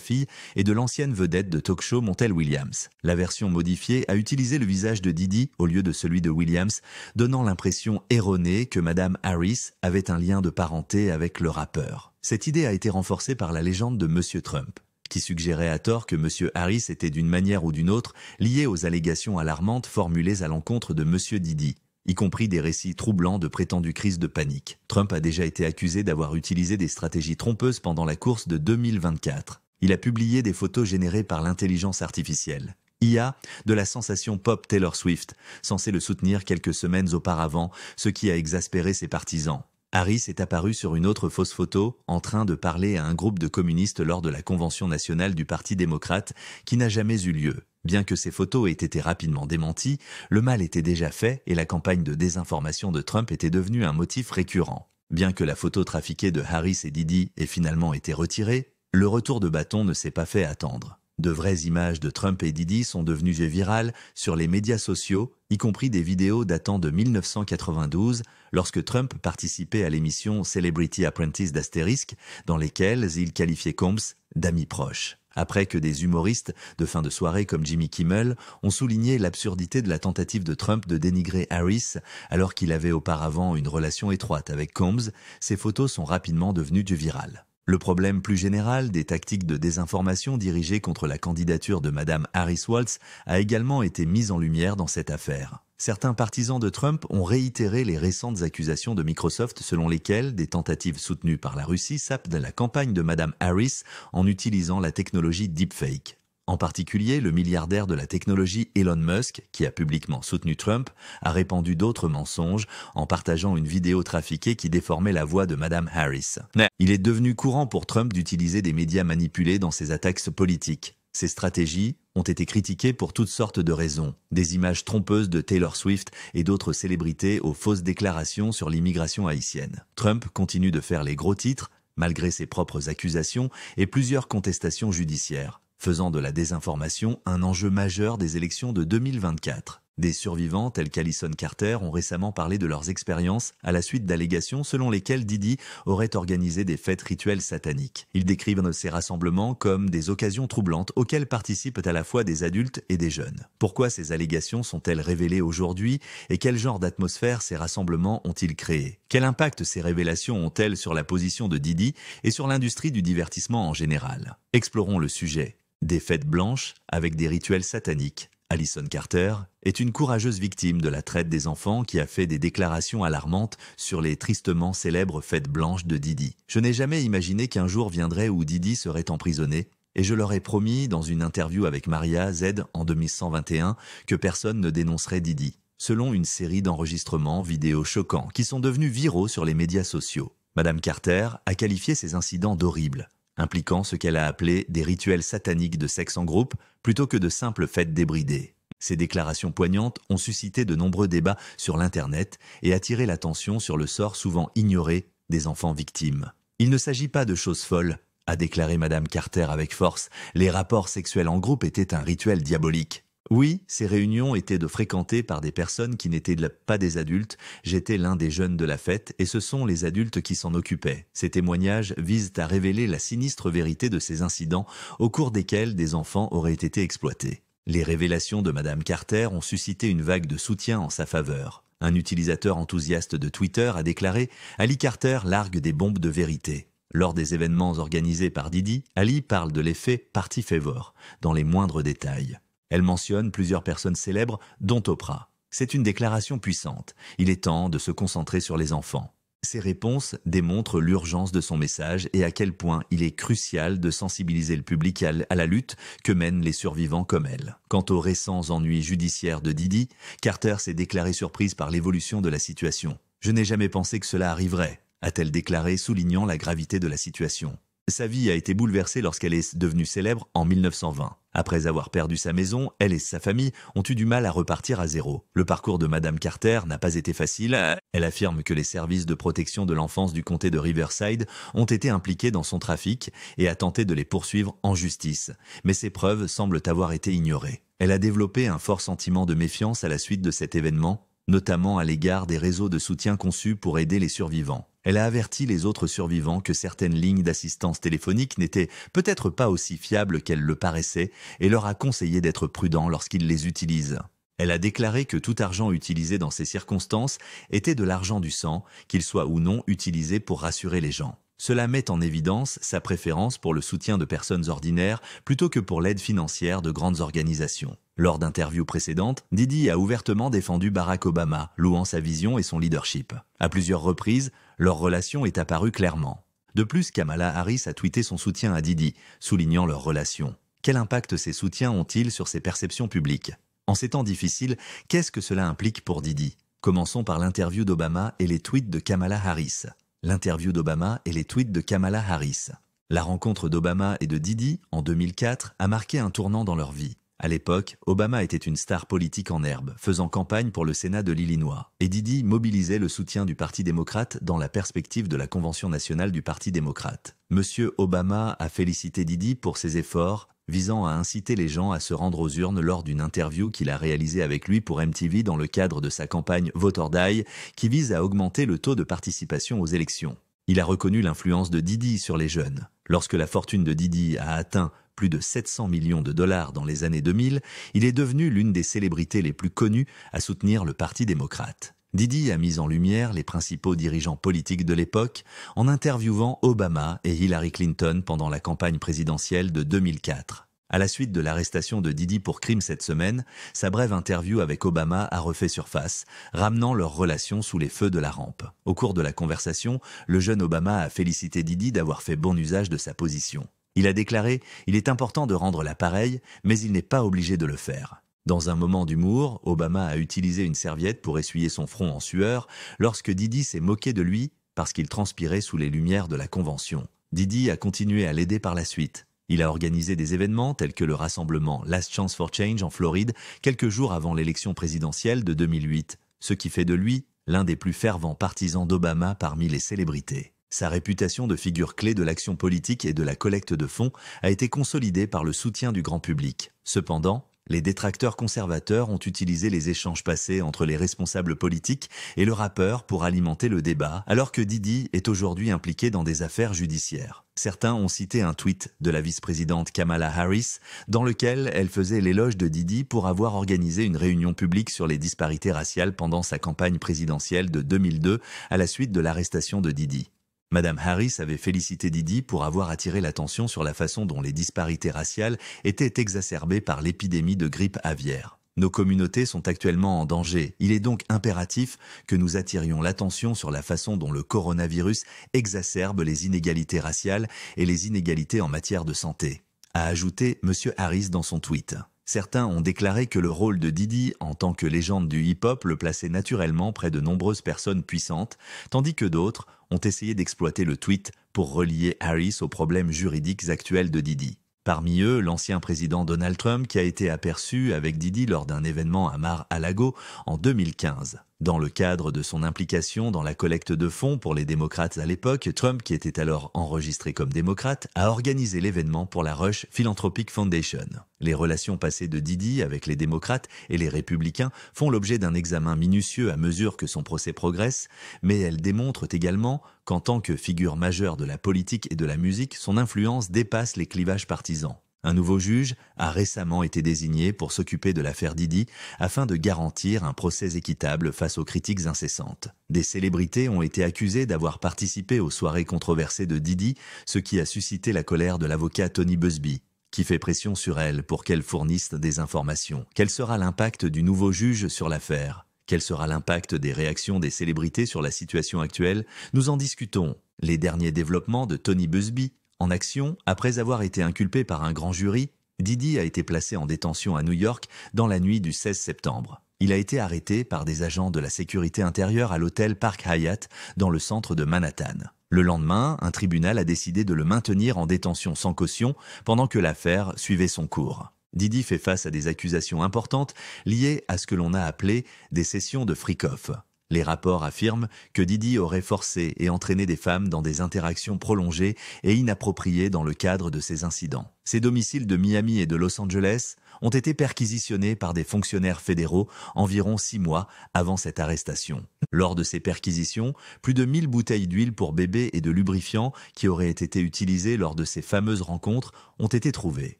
fille et de l'ancienne vedette de talk-show Montel Williams. La version modifiée a utilisé le visage de Didi au lieu de celui de Williams, donnant l'impression erronée que Madame Harris avait un lien de parenté avec le rappeur. Cette idée a été renforcée par la légende de Monsieur Trump, qui suggérait à tort que Monsieur Harris était d'une manière ou d'une autre lié aux allégations alarmantes formulées à l'encontre de Monsieur Didi, y compris des récits troublants de prétendues crises de panique. Trump a déjà été accusé d'avoir utilisé des stratégies trompeuses pendant la course de 2024. Il a publié des photos générées par l'intelligence artificielle, IA, de la sensation pop Taylor Swift, censée le soutenir quelques semaines auparavant, ce qui a exaspéré ses partisans. Harris est apparu sur une autre fausse photo, en train de parler à un groupe de communistes lors de la convention nationale du Parti démocrate, qui n'a jamais eu lieu. Bien que ces photos aient été rapidement démenties, le mal était déjà fait et la campagne de désinformation de Trump était devenue un motif récurrent. Bien que la photo trafiquée de Harris et Didi ait finalement été retirée, le retour de bâton ne s'est pas fait attendre. De vraies images de Trump et Didi sont devenues virales sur les médias sociaux, y compris des vidéos datant de 1992, lorsque Trump participait à l'émission Celebrity Apprentice d'Asterisk, dans lesquelles il qualifiait Combs d'amis proches. Après que des humoristes de fin de soirée comme Jimmy Kimmel ont souligné l'absurdité de la tentative de Trump de dénigrer Harris alors qu'il avait auparavant une relation étroite avec Combs, ces photos sont rapidement devenues virales. Le problème plus général des tactiques de désinformation dirigées contre la candidature de Madame Harris-Waltz a également été mis en lumière dans cette affaire. Certains partisans de Trump ont réitéré les récentes accusations de Microsoft selon lesquelles des tentatives soutenues par la Russie sapent la campagne de Madame Harris en utilisant la technologie deepfake. En particulier, le milliardaire de la technologie Elon Musk, qui a publiquement soutenu Trump, a répandu d'autres mensonges en partageant une vidéo trafiquée qui déformait la voix de Madame Harris. Il est devenu courant pour Trump d'utiliser des médias manipulés dans ses attaques politiques. Ces stratégies ont été critiquées pour toutes sortes de raisons. Des images trompeuses de Taylor Swift et d'autres célébrités aux fausses déclarations sur l'immigration haïtienne. Trump continue de faire les gros titres, malgré ses propres accusations et plusieurs contestations judiciaires, faisant de la désinformation un enjeu majeur des élections de 2024. Des survivants tels qu'Allison Carter ont récemment parlé de leurs expériences à la suite d'allégations selon lesquelles Didi aurait organisé des fêtes rituelles sataniques. Ils décrivent ces rassemblements comme des occasions troublantes auxquelles participent à la fois des adultes et des jeunes. Pourquoi ces allégations sont-elles révélées aujourd'hui et quel genre d'atmosphère ces rassemblements ont-ils créé? Quel impact ces révélations ont-elles sur la position de Didi et sur l'industrie du divertissement en général? Explorons le sujet. Des fêtes blanches avec des rituels sataniques. Allison Carter est une courageuse victime de la traite des enfants qui a fait des déclarations alarmantes sur les tristement célèbres fêtes blanches de Didi. Je n'ai jamais imaginé qu'un jour viendrait où Didi serait emprisonné et je leur ai promis dans une interview avec Maria Z en 2121 que personne ne dénoncerait Didi, selon une série d'enregistrements vidéo choquants qui sont devenus viraux sur les médias sociaux. Madame Carter a qualifié ces incidents d'horribles, impliquant ce qu'elle a appelé des rituels sataniques de sexe en groupe plutôt que de simples fêtes débridées. Ces déclarations poignantes ont suscité de nombreux débats sur l'Internet et attiré l'attention sur le sort souvent ignoré des enfants victimes. Il ne s'agit pas de choses folles, a déclaré Madame Carter avec force. Les rapports sexuels en groupe étaient un rituel diabolique. Oui, ces réunions étaient fréquentées par des personnes qui n'étaient pas des adultes, j'étais l'un des jeunes de la fête et ce sont les adultes qui s'en occupaient. Ces témoignages visent à révéler la sinistre vérité de ces incidents au cours desquels des enfants auraient été exploités. Les révélations de Madame Carter ont suscité une vague de soutien en sa faveur. Un utilisateur enthousiaste de Twitter a déclaré « Ali Carter largue des bombes de vérité ». Lors des événements organisés par Didi, Ali parle de l'effet party favor, dans les moindres détails. Elle mentionne plusieurs personnes célèbres, dont Oprah. C'est une déclaration puissante. Il est temps de se concentrer sur les enfants. Ces réponses démontrent l'urgence de son message et à quel point il est crucial de sensibiliser le public à la lutte que mènent les survivants comme elle. Quant aux récents ennuis judiciaires de Didi, Carter s'est déclarée surprise par l'évolution de la situation. « Je n'ai jamais pensé que cela arriverait », a-t-elle déclaré, soulignant la gravité de la situation. Sa vie a été bouleversée lorsqu'elle est devenue célèbre en 1920. Après avoir perdu sa maison, elle et sa famille ont eu du mal à repartir à zéro. Le parcours de Madame Carter n'a pas été facile. Elle affirme que les services de protection de l'enfance du comté de Riverside ont été impliqués dans son trafic et a tenté de les poursuivre en justice. Mais ces preuves semblent avoir été ignorées. Elle a développé un fort sentiment de méfiance à la suite de cet événement, notamment à l'égard des réseaux de soutien conçus pour aider les survivants. Elle a averti les autres survivants que certaines lignes d'assistance téléphonique n'étaient peut-être pas aussi fiables qu'elles le paraissaient et leur a conseillé d'être prudents lorsqu'ils les utilisent. Elle a déclaré que tout argent utilisé dans ces circonstances était de l'argent du sang, qu'il soit ou non utilisé pour rassurer les gens. Cela met en évidence sa préférence pour le soutien de personnes ordinaires plutôt que pour l'aide financière de grandes organisations. Lors d'interviews précédentes, Didi a ouvertement défendu Barack Obama, louant sa vision et son leadership. À plusieurs reprises, leur relation est apparue clairement. De plus, Kamala Harris a tweeté son soutien à Didi, soulignant leur relation. Quel impact ces soutiens ont-ils sur ses perceptions publiques? En ces temps difficiles, qu'est-ce que cela implique pour Didi? Commençons par l'interview d'Obama et les tweets de Kamala Harris. L'interview d'Obama et les tweets de Kamala Harris. La rencontre d'Obama et de Didi, en 2004, a marqué un tournant dans leur vie. À l'époque, Obama était une star politique en herbe, faisant campagne pour le Sénat de l'Illinois, et Didi mobilisait le soutien du Parti démocrate dans la perspective de la Convention nationale du Parti démocrate. Monsieur Obama a félicité Didi pour ses efforts visant à inciter les gens à se rendre aux urnes lors d'une interview qu'il a réalisée avec lui pour MTV dans le cadre de sa campagne Vote or Die, qui vise à augmenter le taux de participation aux élections. Il a reconnu l'influence de Didi sur les jeunes. Lorsque la fortune de Didi a atteint plus de 700 millions de dollars dans les années 2000, il est devenu l'une des célébrités les plus connues à soutenir le Parti démocrate. Didi a mis en lumière les principaux dirigeants politiques de l'époque en interviewant Obama et Hillary Clinton pendant la campagne présidentielle de 2004. À la suite de l'arrestation de Didi pour crime cette semaine, sa brève interview avec Obama a refait surface, ramenant leur relation sous les feux de la rampe. Au cours de la conversation, le jeune Obama a félicité Didi d'avoir fait bon usage de sa position. Il a déclaré « Il est important de rendre l'appareil, mais il n'est pas obligé de le faire ». Dans un moment d'humour, Obama a utilisé une serviette pour essuyer son front en sueur lorsque Didi s'est moqué de lui parce qu'il transpirait sous les lumières de la convention. Didi a continué à l'aider par la suite. Il a organisé des événements tels que le rassemblement Last Chance for Change en Floride quelques jours avant l'élection présidentielle de 2008, ce qui fait de lui l'un des plus fervents partisans d'Obama parmi les célébrités. Sa réputation de figure clé de l'action politique et de la collecte de fonds a été consolidée par le soutien du grand public. Cependant, les détracteurs conservateurs ont utilisé les échanges passés entre les responsables politiques et le rappeur pour alimenter le débat, alors que Didi est aujourd'hui impliqué dans des affaires judiciaires. Certains ont cité un tweet de la vice-présidente Kamala Harris, dans lequel elle faisait l'éloge de Didi pour avoir organisé une réunion publique sur les disparités raciales pendant sa campagne présidentielle de 2002 à la suite de l'arrestation de Didi. Madame Harris avait félicité Didi pour avoir attiré l'attention sur la façon dont les disparités raciales étaient exacerbées par l'épidémie de grippe aviaire. Nos communautés sont actuellement en danger. Il est donc impératif que nous attirions l'attention sur la façon dont le coronavirus exacerbe les inégalités raciales et les inégalités en matière de santé, a ajouté M. Harris dans son tweet. Certains ont déclaré que le rôle de Didi en tant que légende du hip-hop le plaçait naturellement près de nombreuses personnes puissantes, tandis que d'autres ont essayé d'exploiter le tweet pour relier Harris aux problèmes juridiques actuels de Didi. Parmi eux, l'ancien président Donald Trump qui a été aperçu avec Didi lors d'un événement à Mar-a-Lago en 2015. Dans le cadre de son implication dans la collecte de fonds pour les démocrates à l'époque, Trump, qui était alors enregistré comme démocrate, a organisé l'événement pour la Rush Philanthropic Foundation. Les relations passées de Didi avec les démocrates et les républicains font l'objet d'un examen minutieux à mesure que son procès progresse, mais elles démontrent également qu'en tant que figure majeure de la politique et de la musique, son influence dépasse les clivages partisans. Un nouveau juge a récemment été désigné pour s'occuper de l'affaire Didi afin de garantir un procès équitable face aux critiques incessantes. Des célébrités ont été accusées d'avoir participé aux soirées controversées de Didi, ce qui a suscité la colère de l'avocat Tony Buzbee, qui fait pression sur elles pour qu'elles fournissent des informations. Quel sera l'impact du nouveau juge sur l'affaire ? Quel sera l'impact des réactions des célébrités sur la situation actuelle ? Nous en discutons. Les derniers développements de Tony Buzbee. En action, après avoir été inculpé par un grand jury, Didi a été placé en détention à New York dans la nuit du 16 septembre. Il a été arrêté par des agents de la sécurité intérieure à l'hôtel Park Hyatt dans le centre de Manhattan. Le lendemain, un tribunal a décidé de le maintenir en détention sans caution pendant que l'affaire suivait son cours. Didi fait face à des accusations importantes liées à ce que l'on a appelé des sessions de freak-off. Les rapports affirment que Didi aurait forcé et entraîné des femmes dans des interactions prolongées et inappropriées dans le cadre de ces incidents. Ses domiciles de Miami et de Los Angeles ont été perquisitionnés par des fonctionnaires fédéraux environ 6 mois avant cette arrestation. Lors de ces perquisitions, plus de 1000 bouteilles d'huile pour bébé et de lubrifiants qui auraient été utilisées lors de ces fameuses rencontres ont été trouvées.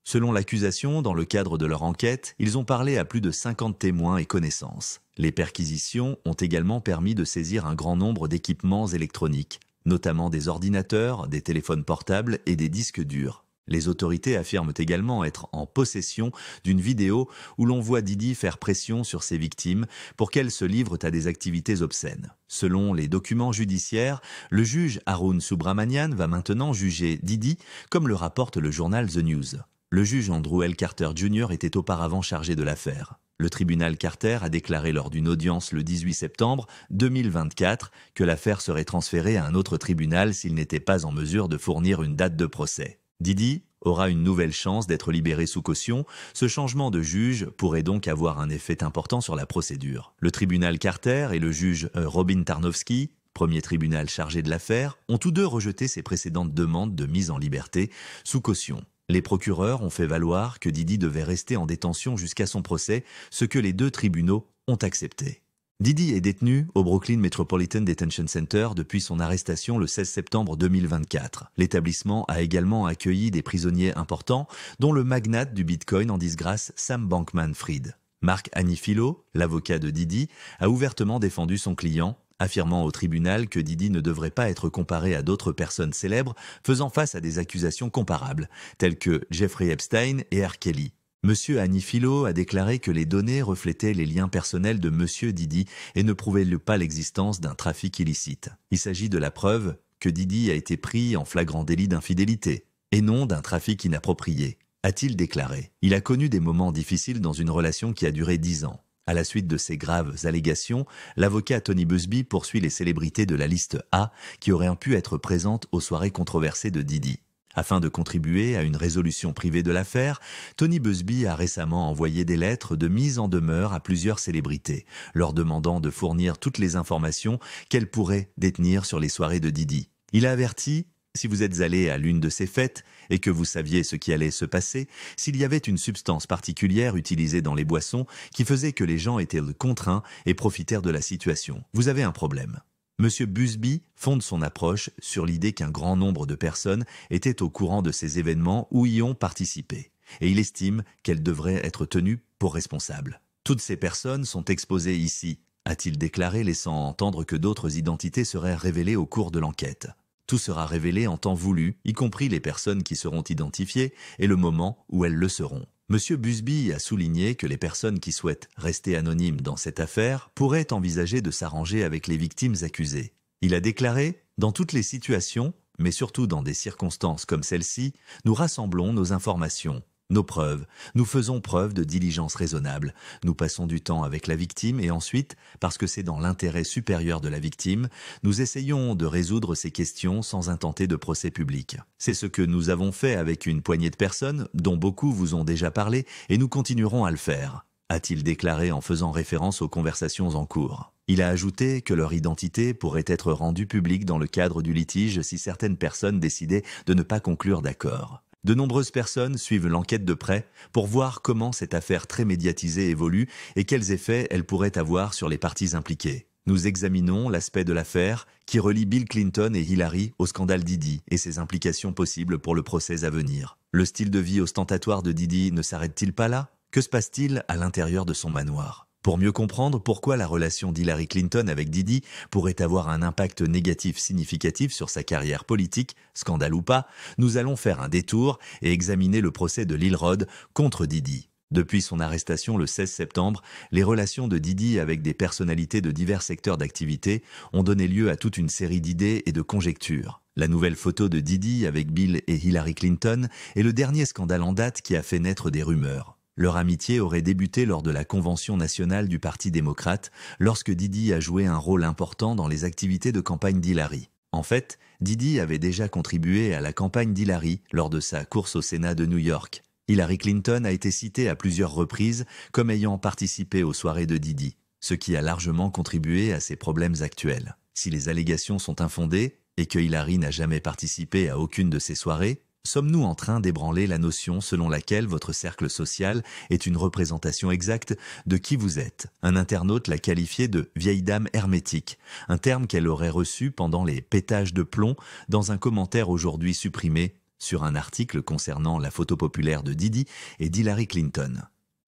Selon l'accusation, dans le cadre de leur enquête, ils ont parlé à plus de 50 témoins et connaissances. Les perquisitions ont également permis de saisir un grand nombre d'équipements électroniques, notamment des ordinateurs, des téléphones portables et des disques durs. Les autorités affirment également être en possession d'une vidéo où l'on voit Didi faire pression sur ses victimes pour qu'elles se livrent à des activités obscènes. Selon les documents judiciaires, le juge Arun Subramanian va maintenant juger Didi, comme le rapporte le journal The News. Le juge Andrew L. Carter Jr. était auparavant chargé de l'affaire. Le tribunal Carter a déclaré lors d'une audience le 18 septembre 2024 que l'affaire serait transférée à un autre tribunal s'il n'était pas en mesure de fournir une date de procès. Didi aura une nouvelle chance d'être libéré sous caution. Ce changement de juge pourrait donc avoir un effet important sur la procédure. Le tribunal Carter et le juge Robin Tarnowski, premier tribunal chargé de l'affaire, ont tous deux rejeté ses précédentes demandes de mise en liberté sous caution. Les procureurs ont fait valoir que Didi devait rester en détention jusqu'à son procès, ce que les deux tribunaux ont accepté. Didi est détenu au Brooklyn Metropolitan Detention Center depuis son arrestation le 16 septembre 2024. L'établissement a également accueilli des prisonniers importants, dont le magnate du Bitcoin en disgrâce Sam Bankman-Fried. Mark Anifilo, l'avocat de Didi, a ouvertement défendu son client, affirmant au tribunal que Didi ne devrait pas être comparé à d'autres personnes célèbres faisant face à des accusations comparables, telles que Jeffrey Epstein et R. Kelly. Monsieur Anifilo a déclaré que les données reflétaient les liens personnels de Monsieur Didi et ne prouvaient pas l'existence d'un trafic illicite. Il s'agit de la preuve que Didi a été pris en flagrant délit d'infidélité, et non d'un trafic inapproprié, a-t-il déclaré. Il a connu des moments difficiles dans une relation qui a duré 10 ans. À la suite de ces graves allégations, l'avocat Tony Buzbee poursuit les célébrités de la liste A qui auraient pu être présentes aux soirées controversées de Didi. Afin de contribuer à une résolution privée de l'affaire, Tony Buzbee a récemment envoyé des lettres de mise en demeure à plusieurs célébrités, leur demandant de fournir toutes les informations qu'elles pourraient détenir sur les soirées de Didi. Il a averti: si vous êtes allé à l'une de ces fêtes et que vous saviez ce qui allait se passer, s'il y avait une substance particulière utilisée dans les boissons qui faisait que les gens étaient contraints et profitèrent de la situation, vous avez un problème. Monsieur Buzbee fonde son approche sur l'idée qu'un grand nombre de personnes étaient au courant de ces événements ou y ont participé, et il estime qu'elles devraient être tenues pour responsables. Toutes ces personnes sont exposées ici, a-t-il déclaré, laissant entendre que d'autres identités seraient révélées au cours de l'enquête. Tout sera révélé en temps voulu, y compris les personnes qui seront identifiées et le moment où elles le seront. Monsieur Buzbee a souligné que les personnes qui souhaitent rester anonymes dans cette affaire pourraient envisager de s'arranger avec les victimes accusées. Il a déclaré: dans toutes les situations, mais surtout dans des circonstances comme celle-ci, nous rassemblons nos informations, nos preuves, nous faisons preuve de diligence raisonnable, nous passons du temps avec la victime et ensuite, parce que c'est dans l'intérêt supérieur de la victime, nous essayons de résoudre ces questions sans intenter de procès public. C'est ce que nous avons fait avec une poignée de personnes, dont beaucoup vous ont déjà parlé, et nous continuerons à le faire, a-t-il déclaré en faisant référence aux conversations en cours. Il a ajouté que leur identité pourrait être rendue publique dans le cadre du litige si certaines personnes décidaient de ne pas conclure d'accord. De nombreuses personnes suivent l'enquête de près pour voir comment cette affaire très médiatisée évolue et quels effets elle pourrait avoir sur les parties impliquées. Nous examinons l'aspect de l'affaire qui relie Bill Clinton et Hillary au scandale Didi et ses implications possibles pour le procès à venir. Le style de vie ostentatoire de Didi ne s'arrête-t-il pas là? Que se passe-t-il à l'intérieur de son manoir? Pour mieux comprendre pourquoi la relation d'Hillary Clinton avec Didi pourrait avoir un impact négatif significatif sur sa carrière politique, scandale ou pas, nous allons faire un détour et examiner le procès de Lil Rod contre Didi. Depuis son arrestation le 16 septembre, les relations de Didi avec des personnalités de divers secteurs d'activité ont donné lieu à toute une série d'idées et de conjectures. La nouvelle photo de Didi avec Bill et Hillary Clinton est le dernier scandale en date qui a fait naître des rumeurs. Leur amitié aurait débuté lors de la convention nationale du Parti démocrate, lorsque Didi a joué un rôle important dans les activités de campagne d'Hillary. En fait, Diddy avait déjà contribué à la campagne d'Hillary lors de sa course au Sénat de New York. Hillary Clinton a été citée à plusieurs reprises comme ayant participé aux soirées de Diddy, ce qui a largement contribué à ses problèmes actuels. Si les allégations sont infondées et que Hillary n'a jamais participé à aucune de ces soirées, sommes-nous en train d'ébranler la notion selon laquelle votre cercle social est une représentation exacte de qui vous êtes? Un internaute l'a qualifié de « vieille dame hermétique », un terme qu'elle aurait reçu pendant les pétages de plomb dans un commentaire aujourd'hui supprimé sur un article concernant la photo populaire de Diddy et d'Hillary Clinton.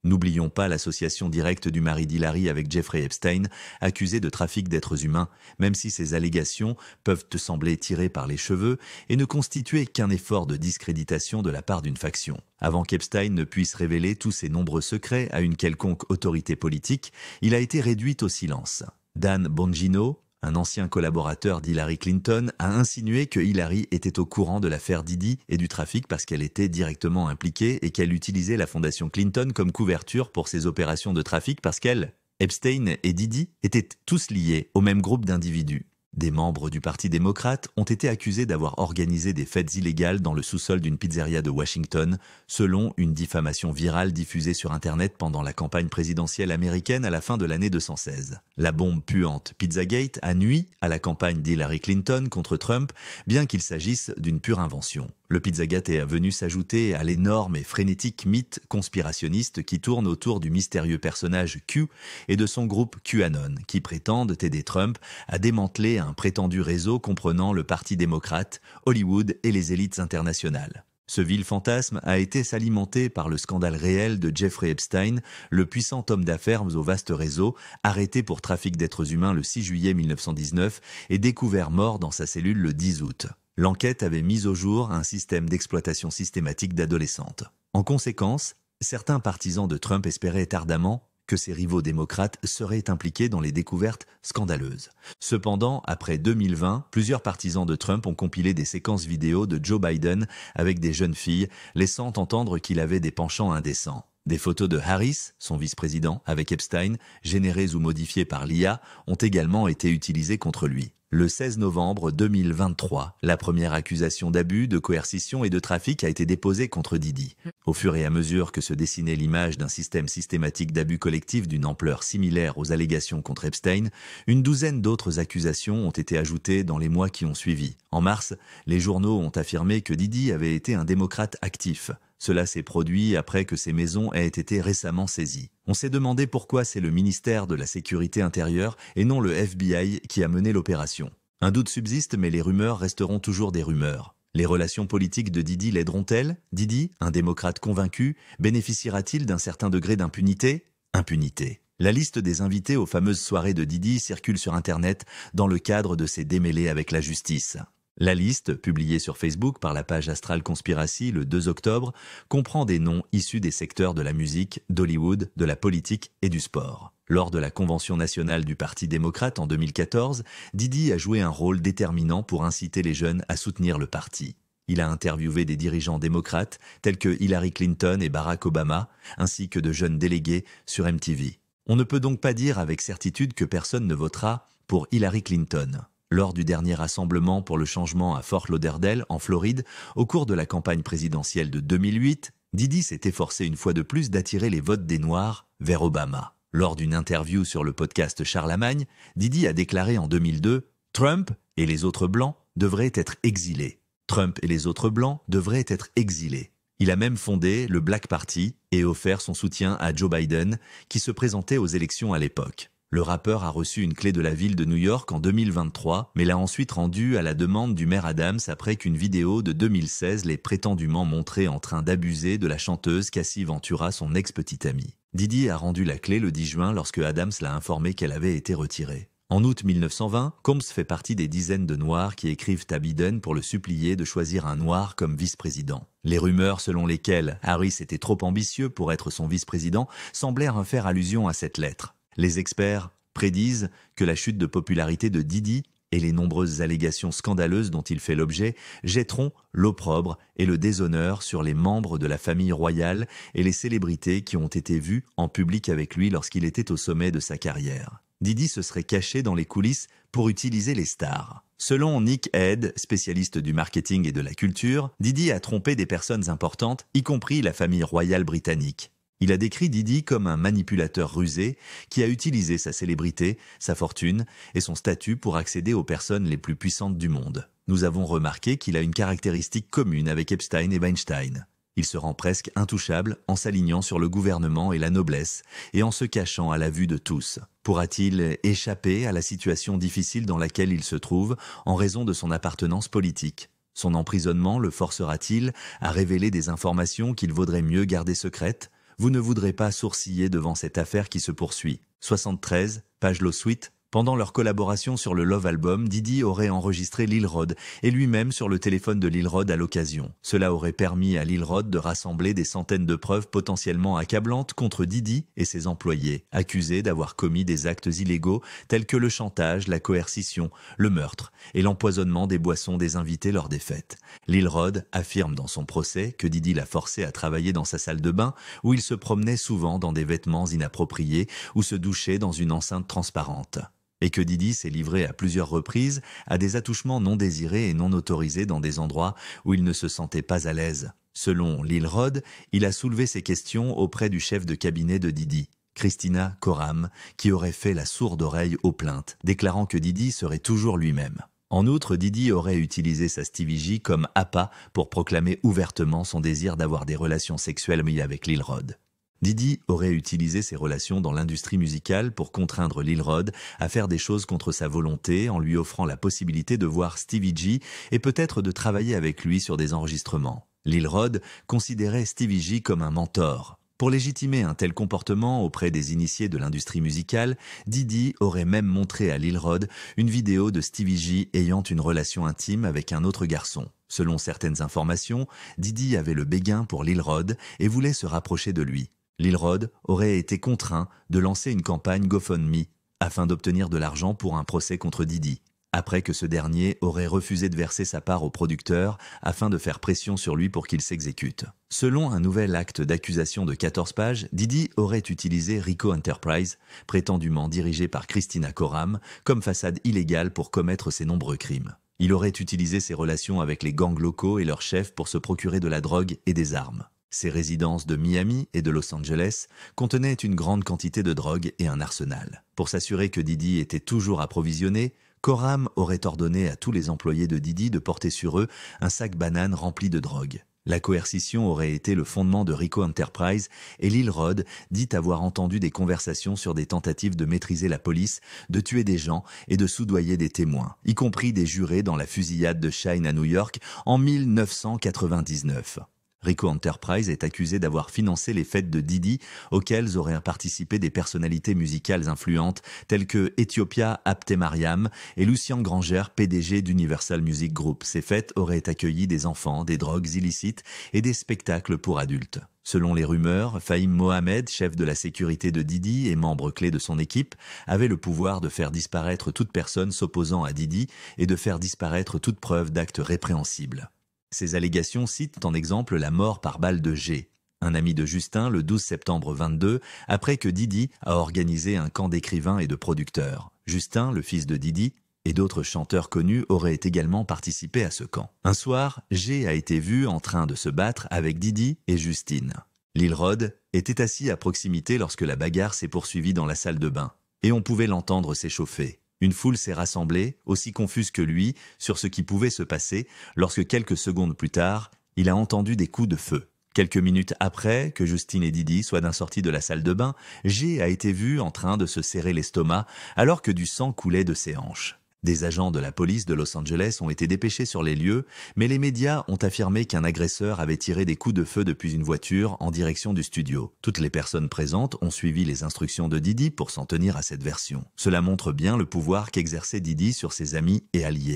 N'oublions pas l'association directe du mari d'Hillary avec Jeffrey Epstein, accusé de trafic d'êtres humains, même si ces allégations peuvent te sembler tirées par les cheveux et ne constituer qu'un effort de discréditation de la part d'une faction. Avant qu'Epstein ne puisse révéler tous ses nombreux secrets à une quelconque autorité politique, il a été réduit au silence. Dan Bongino, un ancien collaborateur d'Hillary Clinton, a insinué que Hillary était au courant de l'affaire Diddy et du trafic parce qu'elle était directement impliquée et qu'elle utilisait la fondation Clinton comme couverture pour ses opérations de trafic parce qu'elle, Epstein et Diddy, étaient tous liés au même groupe d'individus. Des membres du Parti démocrate ont été accusés d'avoir organisé des fêtes illégales dans le sous-sol d'une pizzeria de Washington, selon une diffamation virale diffusée sur Internet pendant la campagne présidentielle américaine à la fin de l'année 216. La bombe puante Pizzagate a nui à la campagne d'Hillary Clinton contre Trump, bien qu'il s'agisse d'une pure invention. Le Pizzagate est venu s'ajouter à l'énorme et frénétique mythe conspirationniste qui tourne autour du mystérieux personnage Q et de son groupe QAnon, qui prétendent aider Trump à démanteler un prétendu réseau comprenant le Parti démocrate, Hollywood et les élites internationales. Ce vil fantasme a été s'alimenter par le scandale réel de Jeffrey Epstein, le puissant homme d'affaires au vaste réseau, arrêté pour trafic d'êtres humains le 6 juillet 1919 et découvert mort dans sa cellule le 10 août. L'enquête avait mis au jour un système d'exploitation systématique d'adolescentes. En conséquence, certains partisans de Trump espéraient ardemment que ses rivaux démocrates seraient impliqués dans les découvertes scandaleuses. Cependant, après 2020, plusieurs partisans de Trump ont compilé des séquences vidéo de Joe Biden avec des jeunes filles, laissant entendre qu'il avait des penchants indécents. Des photos de Harris, son vice-président, avec Epstein, générées ou modifiées par l'IA, ont également été utilisées contre lui. Le 16 novembre 2023, la première accusation d'abus, de coercition et de trafic a été déposée contre Diddy. Au fur et à mesure que se dessinait l'image d'un système systématique d'abus collectifs d'une ampleur similaire aux allégations contre Epstein, une douzaine d'autres accusations ont été ajoutées dans les mois qui ont suivi. En mars, les journaux ont affirmé que Diddy avait été un démocrate actif. Cela s'est produit après que ces maisons aient été récemment saisies. On s'est demandé pourquoi c'est le ministère de la Sécurité intérieure et non le FBI qui a mené l'opération. Un doute subsiste, mais les rumeurs resteront toujours des rumeurs. Les relations politiques de Diddy l'aideront-elles? Diddy, un démocrate convaincu, bénéficiera-t-il d'un certain degré d'impunité? Impunité. La liste des invités aux fameuses soirées de Diddy circule sur Internet dans le cadre de ses démêlés avec la justice. La liste, publiée sur Facebook par la page Astral Conspiracy le 2 octobre, comprend des noms issus des secteurs de la musique, d'Hollywood, de la politique et du sport. Lors de la Convention nationale du Parti démocrate en 2014, Diddy a joué un rôle déterminant pour inciter les jeunes à soutenir le parti. Il a interviewé des dirigeants démocrates tels que Hillary Clinton et Barack Obama, ainsi que de jeunes délégués sur MTV. On ne peut donc pas dire avec certitude que personne ne votera pour Hillary Clinton. Lors du dernier rassemblement pour le changement à Fort Lauderdale, en Floride, au cours de la campagne présidentielle de 2008, Diddy s'est efforcé une fois de plus d'attirer les votes des Noirs vers Obama. Lors d'une interview sur le podcast Charlamagne, Diddy a déclaré en 2002 « Trump et les autres Blancs devraient être exilés. Trump et les autres Blancs devraient être exilés. » Il a même fondé le Black Party et offert son soutien à Joe Biden, qui se présentait aux élections à l'époque. Le rappeur a reçu une clé de la ville de New York en 2023, mais l'a ensuite rendue à la demande du maire Adams après qu'une vidéo de 2016 l'ait prétendument montré en train d'abuser de la chanteuse Cassie Ventura, son ex-petite amie. Diddy a rendu la clé le 10 juin lorsque Adams l'a informé qu'elle avait été retirée. En août 1920, Combs fait partie des dizaines de Noirs qui écrivent à Biden pour le supplier de choisir un Noir comme vice-président. Les rumeurs selon lesquelles Harris était trop ambitieux pour être son vice-président semblèrent faire allusion à cette lettre. Les experts prédisent que la chute de popularité de Diddy et les nombreuses allégations scandaleuses dont il fait l'objet jetteront l'opprobre et le déshonneur sur les membres de la famille royale et les célébrités qui ont été vues en public avec lui lorsqu'il était au sommet de sa carrière. Didi se serait caché dans les coulisses pour utiliser les stars. Selon Nick Head, spécialiste du marketing et de la culture, Didi a trompé des personnes importantes, y compris la famille royale britannique. Il a décrit Didi comme un manipulateur rusé qui a utilisé sa célébrité, sa fortune et son statut pour accéder aux personnes les plus puissantes du monde. Nous avons remarqué qu'il a une caractéristique commune avec Epstein et Weinstein. Il se rend presque intouchable en s'alignant sur le gouvernement et la noblesse et en se cachant à la vue de tous. Pourra-t-il échapper à la situation difficile dans laquelle il se trouve en raison de son appartenance politique ? Son emprisonnement le forcera-t-il à révéler des informations qu'il vaudrait mieux garder secrètes ? Vous ne voudrez pas sourciller devant cette affaire qui se poursuit. 73, page Low Suite. Pendant leur collaboration sur le Love Album, Didi aurait enregistré Lil Rod et lui-même sur le téléphone de Lil Rod à l'occasion. Cela aurait permis à Lil Rod de rassembler des centaines de preuves potentiellement accablantes contre Didi et ses employés, accusés d'avoir commis des actes illégaux tels que le chantage, la coercition, le meurtre et l'empoisonnement des boissons des invités lors des fêtes. Lil Rod affirme dans son procès que Didi l'a forcé à travailler dans sa salle de bain où il se promenait souvent dans des vêtements inappropriés ou se douchait dans une enceinte transparente. Et que Didi s'est livré à plusieurs reprises à des attouchements non désirés et non autorisés dans des endroits où il ne se sentait pas à l'aise. Selon Lil Rod, il a soulevé ces questions auprès du chef de cabinet de Didi, Christina Koram, qui aurait fait la sourde oreille aux plaintes, déclarant que Didi serait toujours lui-même. En outre, Didi aurait utilisé sa Stevie J comme appât pour proclamer ouvertement son désir d'avoir des relations sexuelles avec Lil Rod. Didi aurait utilisé ses relations dans l'industrie musicale pour contraindre Lil Rod à faire des choses contre sa volonté en lui offrant la possibilité de voir Stevie J et peut-être de travailler avec lui sur des enregistrements. Lil Rod considérait Stevie J comme un mentor. Pour légitimer un tel comportement auprès des initiés de l'industrie musicale, Didi aurait même montré à Lil Rod une vidéo de Stevie J ayant une relation intime avec un autre garçon. Selon certaines informations, Didi avait le béguin pour Lil Rod et voulait se rapprocher de lui. Lil Rod aurait été contraint de lancer une campagne GoFundMe afin d'obtenir de l'argent pour un procès contre Didi, après que ce dernier aurait refusé de verser sa part au producteur afin de faire pression sur lui pour qu'il s'exécute. Selon un nouvel acte d'accusation de 14 pages, Didi aurait utilisé Rico Enterprise, prétendument dirigé par Christina Koram, comme façade illégale pour commettre ses nombreux crimes. Il aurait utilisé ses relations avec les gangs locaux et leurs chefs pour se procurer de la drogue et des armes. Ses résidences de Miami et de Los Angeles contenaient une grande quantité de drogue et un arsenal. Pour s'assurer que Didi était toujours approvisionné, Koram aurait ordonné à tous les employés de Didi de porter sur eux un sac banane rempli de drogue. La coercition aurait été le fondement de Rico Enterprise et Lil Rod dit avoir entendu des conversations sur des tentatives de maîtriser la police, de tuer des gens et de soudoyer des témoins, y compris des jurés dans la fusillade de Shyne à New York en 1999. Rico Enterprise est accusé d'avoir financé les fêtes de Didi auxquelles auraient participé des personnalités musicales influentes telles que Ethiopia Aptemariam et Lucien Granger, PDG d'Universal Music Group. Ces fêtes auraient accueilli des enfants, des drogues illicites et des spectacles pour adultes. Selon les rumeurs, Fahim Mohamed, chef de la sécurité de Didi et membre clé de son équipe, avait le pouvoir de faire disparaître toute personne s'opposant à Didi et de faire disparaître toute preuve d'actes répréhensibles. Ces allégations citent en exemple la mort par balle de G, un ami de Justin le 12 septembre 22, après que Didi a organisé un camp d'écrivains et de producteurs. Justin, le fils de Didi, et d'autres chanteurs connus auraient également participé à ce camp. Un soir, G a été vu en train de se battre avec Didi et Justine. Lil Rod était assis à proximité lorsque la bagarre s'est poursuivie dans la salle de bain, et on pouvait l'entendre s'échauffer. Une foule s'est rassemblée, aussi confuse que lui, sur ce qui pouvait se passer, lorsque quelques secondes plus tard, il a entendu des coups de feu. Quelques minutes après que Justine et Didi soient sortis de la salle de bain, G a été vu en train de se serrer l'estomac alors que du sang coulait de ses hanches. Des agents de la police de Los Angeles ont été dépêchés sur les lieux, mais les médias ont affirmé qu'un agresseur avait tiré des coups de feu depuis une voiture en direction du studio. Toutes les personnes présentes ont suivi les instructions de Didi pour s'en tenir à cette version. Cela montre bien le pouvoir qu'exerçait Didi sur ses amis et alliés.